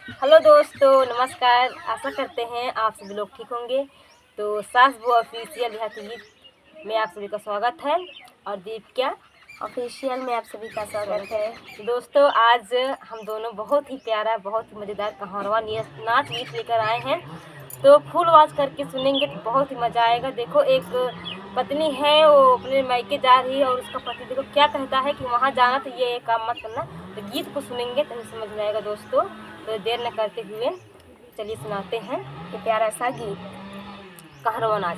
Hello दोस्तों, नमस्कार। आशा करते हैं आप सभी लोग ठीक होंगे। तो सास बहू ऑफिशियल देहाती गीत में आप सभी का स्वागत है और दीपिका ऑफिशियल में आप सभी का स्वागत है। तो दोस्तों, आज हम दोनों बहुत ही प्यारा, बहुत ही मज़ेदार कहारवा नाच गीत लेकर आए हैं। तो फुल आवाज़ करके सुनेंगे तो बहुत ही मज़ा आएगा। देखो, एक पत्नी है, वो अपने मायके जा रही है और उसका पति देखो क्या कहता है कि वहाँ जाना तो ये काम मत करना। तो गीत को सुनेंगे तो समझ में आएगा दोस्तों। तो देर न करते हुए चलिए सुनाते हैं ये प्यारा सा गीत। कहरवा नाच।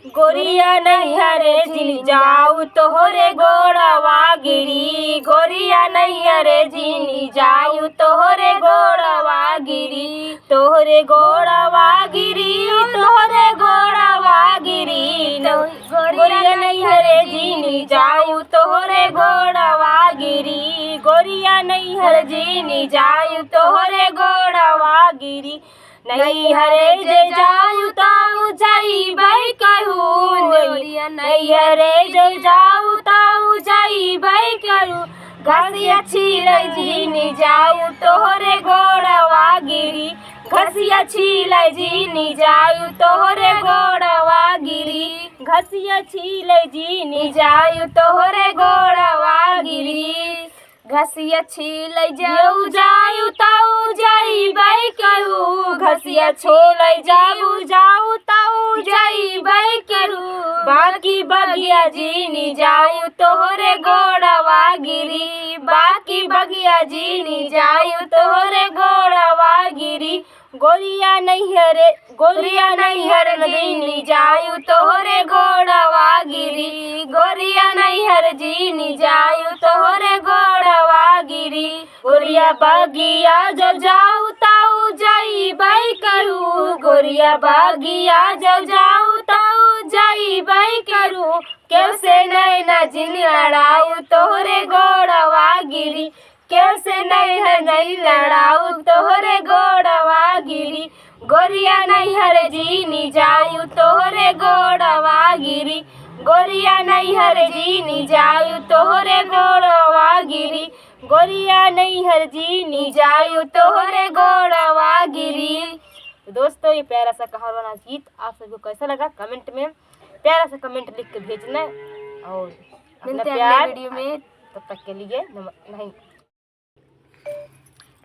गोरिया नैहरे जिन जाऊ तोहरे गोड़वा गिरी, गोरिया नैहरे जिन जाऊ तोहरे गोड़वा गिरी, तोहरे गोड़वा गिरी, तोहरे गोड़वा गिरी। गोरिया नैहरे जिन जाऊ तोहरे गोड़वा गिरी, गोरिया नैहर जिन जाऊ तोहरे गोड़वा गिरी। नैहरे जे जाऊ ताऊ जाइबै कहूँ, नैहरे जे जाऊ ताऊ जाइबै करूँ। घसिया छीलै जिन जाऊ तोहरे गोड़वा गिरी, घसिया छीलै जिन जाऊ तोहरे गोड़वा गिरी, घसिया छीलै जिन जाऊ तोहरे गोड़वा गिरी। घसिया छीलै जाऊ जाऊ ताऊ जाइबै कहूँ, घसिया छोलै जाऊ जाऊ ताऊ जाइबै करूँ। बाकी बगिया जिन जाऊ तोहरे गोड़वा गिरी, बाकी बगिया जिन जाऊ तोहरे गोड़वा गिरी। गोरिया नैहरे जिन जाऊ तोहरे गोड़वा गिरी, गोरिया नैहर जिन जाऊ तोहरे गोड़वा गिरी। गोरिया बगिया जब जाऊ ताऊ जाइबै करूँ, गोरिया बगिया जब जाऊ ताऊ जाइबै करूँ। केव से नैना जिन लड़ाऊ तोहरे गोड़वा गिरी, केव से नहीं लड़ाऊ तोहरे गोड़वा गिरी। गोरिया नैहर जिन जाऊ तोहरे गोड़वा गिरी, गोरिया नैहर जिन जाऊ तोहरे गोड़वा गिरी, गोरिया नैहर जिन जाऊ तोहरे गोड़वा गिरी। तो दोस्तों, ये प्यारा सा कहरवा नाच गीत आप सबको कैसा लगा कमेंट में प्यारा सा कमेंट लिख के भेजना और मिलते हैं अगले वीडियो में। तब तक के लिए नहीं।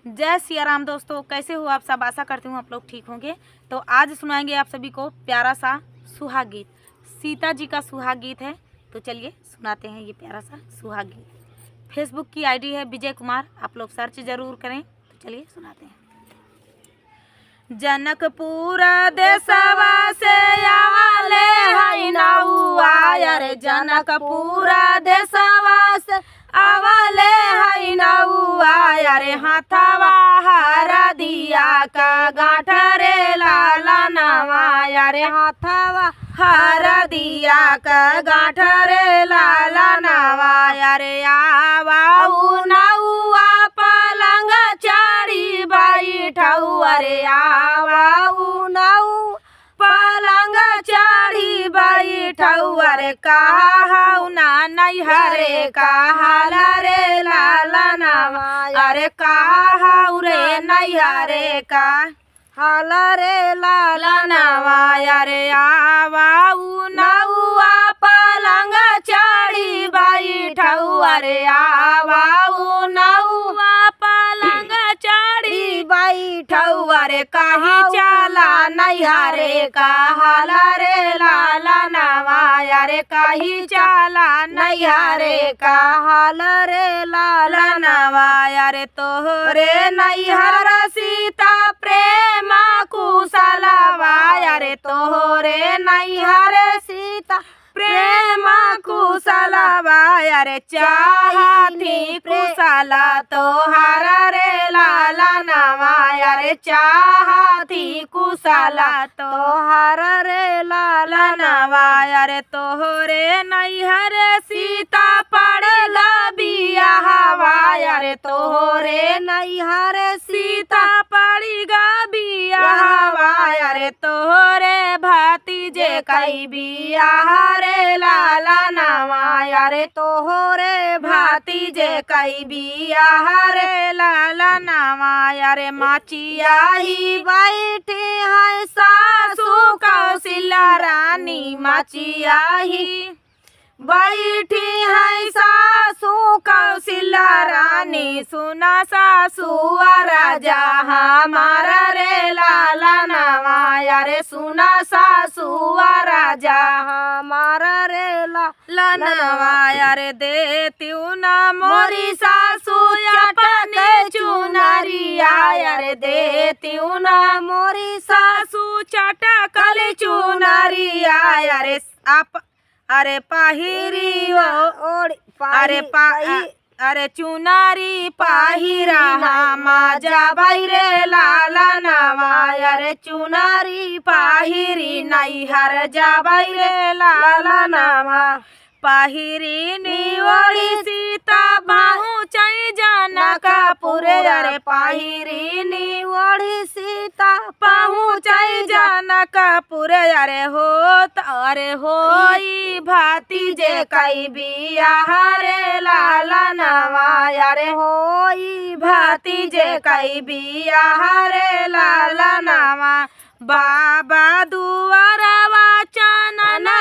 जय सिया राम। दोस्तों, कैसे हो आप सब? आशा करती हूँ आप लोग ठीक होंगे। तो आज सुनाएंगे आप सभी को प्यारा सा सुहाग गीत। सीता जी का सुहाग गीत है, तो चलिए सुनाते हैं ये प्यारा सा सुहाग गीत। फेसबुक की आईडी है विजय कुमार, आप लोग सर्च जरूर करें। तो चलिए सुनाते हैं। जनकपुर देशवा से आले है नौआ, रे जनकपुर देशवा से आवले है नौआ, रे हाथवा हरा दिया का गांठ रे लाला नवा, रे हाथवा हरा दिया का गांठ रे लाला नवा। रे आवाऊ नौआ पलंग चढ़ी बैठऊ, रे आवाऊ नौ पलंग चढ़ी बैठऊ। रे कहऊ ना नैहरे कहाला रे लाला नवा, अरे कहऊ रे नैहरे का हाला रे लाला नवा। रे आवाऊ नौआ पलंग चढ़ी बैठऊ, रे आवाऊ नौआ पलंग चढ़ी बैठऊ। रे कहीं चला नैहरे कहाला रे लाला नवा, रे कहीं चला नैहरे कहाला रे लाला नवा। रे तोहरे नैहर सीता प्रेम कुशलवा, रे तोहरे नैहर सीता प्रेम कुशलवा। रे चाहती कुशल तोहार रे लाला नवा, रे चाहती कुशल तोहार रे लाला नवा। रे तोहरे नैहर सीता पड़ल बियाहवा, रे तोहरे नैहर सीता पड़ी गा बियाहवा। रे तोहरे भाती जे कई बियाह रे लाला नावा यारे तोहरे भाती जे कई बियाह रे लाला नावा यारे माचिया ही बैठी है सासू कौशल्या रानी माचिया ही बैठी है सासू कौशल्या रानी सुना सासू राजा हमारा रे लाला नावा यारे सुना सासू राजा हमारा रे लाला नावा यारे देती ना मोरी सासू अपने चुनरिया यारे देती ना मोरी सासू चटकल चुनरिया यारे आप अरे पाहिरी अरे चुनारी पाहिरा माजा बैरे लाला नावा अरे चुनारी पाहिरी नैहर जा बैरे लाला नावा पाहिरी निवड़ी सीता बाहू चाई जनकपुर अरे पाहिरी निवड़ी सीता बाहू चाई जनकपुर अरे होई भाती जे कई बियाह रे लाला नावा अरे होई भाती जे कई बियाह रे लाला नावा बाबा दुआरवा चनना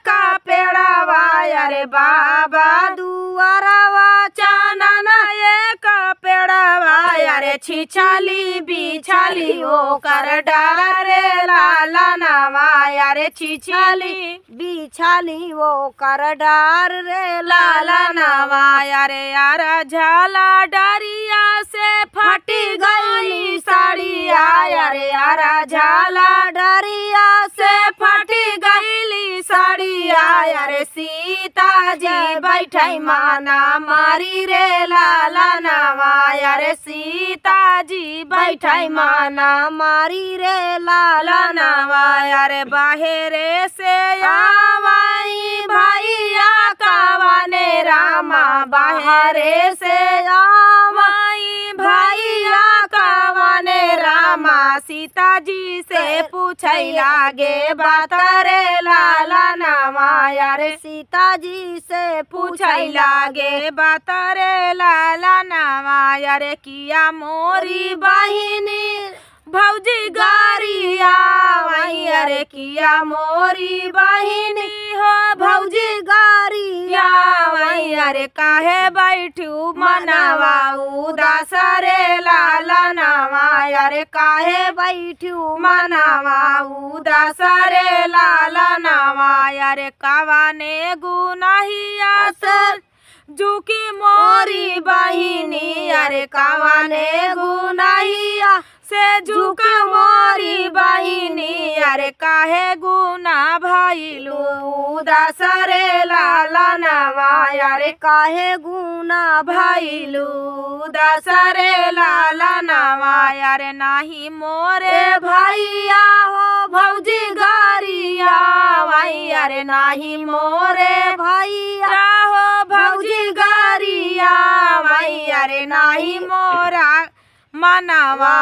का पेड़ावा अरे बाबा दुआरवा चनना का पेड़ावा अरे छिछाली बिछाली ओ कर डार रे लाला नावा अरे छिछाली बिछाली वो कर डार रे लाला नावा अरे यारा झाला डारिया से फटी गई साड़िया अरे यारा झाला डारिया से फटी गईली साड़िया अरे सीता जी बैठाई माना मारी रे लाला नावा अरे सीता जी बैठाई माना मारी रे लाला नावा अरे बाहरे से आवाई भैया कावाने रामा बाहरे से आवाई भैया कावाने रामा सीता जी से पूछई लागे बात रे लाला नावा अरे सीता जी से पूछई लागे बात रे लाला नावा अरे किया मोरी बहिनी भौजी गारिया वही अरे किया मोरी बहिनी हो भौजी गारिया वही अरे काहे बैठू मनावा उदास रे लाला नावा अरे काहे बैठू मनावा उदास रे लाला नावा अरे कावाने गुनाहिया सर झुकी मोरी बहिनी अरे कावाने गुनाहिया से झुका मोरी बहिनी अरे काहे गुना भइलू उदास रे लाला नावा अरे काहे गुना भइलू उदास रे लाला नावा अरे नाही मोरे भैया हो भौजी गारिया वही अरे नाही मोरे भैया हो भौजी गारिया वही अरे नाही मोरा मनावा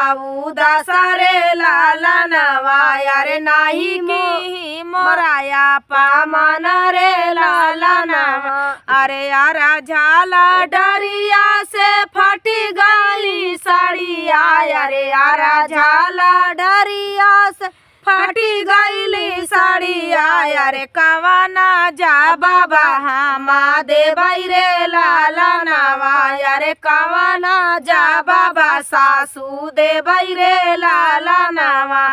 उदास रे लाला नावा अरे नाही की मोराया पामन रे लाला नावा अरे यारा झाला डरिया से फटी गली साड़िया अरे यारा झाला डरिया से फटी गईली साड़िया अरे कवाना जा बाबा हमा दे रे लाला नावा अरे कवाना जा बाबा सासू दे रे लाला नावा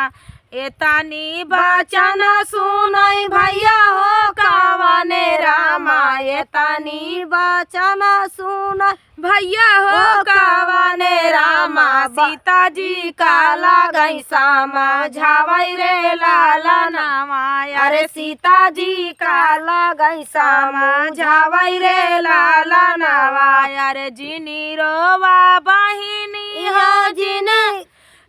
एतानी बचन सुनई भैया हो कावाने रामा एतानी बचन सुन भैया हो कावाने रामा सीता जी का लागई समझावई रे लाला नावा अरे सीता जी का लागई समझावई रे लाला नावा अरे जिनी रोवा बहिनी हो जिने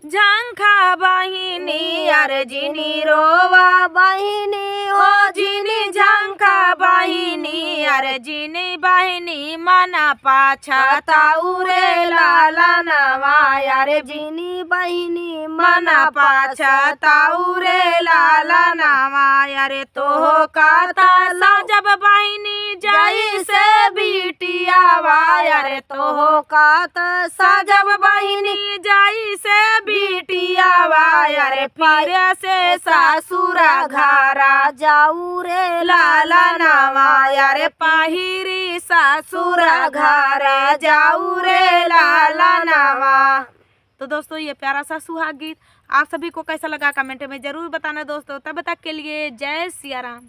झंखा बहिनी अरे जिनी रोवा बहिनी हो जिनी झंखा बहिनी अरे जिनी बहिनी मना पाछा ताऊ रे लाला नावा यारे जीनी बहिनी मना पाछताऊ रे लाला नावा यारे तो काता जब बहिनी जाई से बिटियावा यारे तो कात साजब बहिनी जाई से बिटियावा यारे फिर से सासुरा घारा जाऊ रे लाला नावा यारे पाहिरी सासुरा घारा जाऊ रे लाला नावा। तो दोस्तों ये प्यारा सा सुहाग गीत आप सभी को कैसा लगा कमेंट में जरूर बताना दोस्तों। तब तक के लिए जय सिया राम।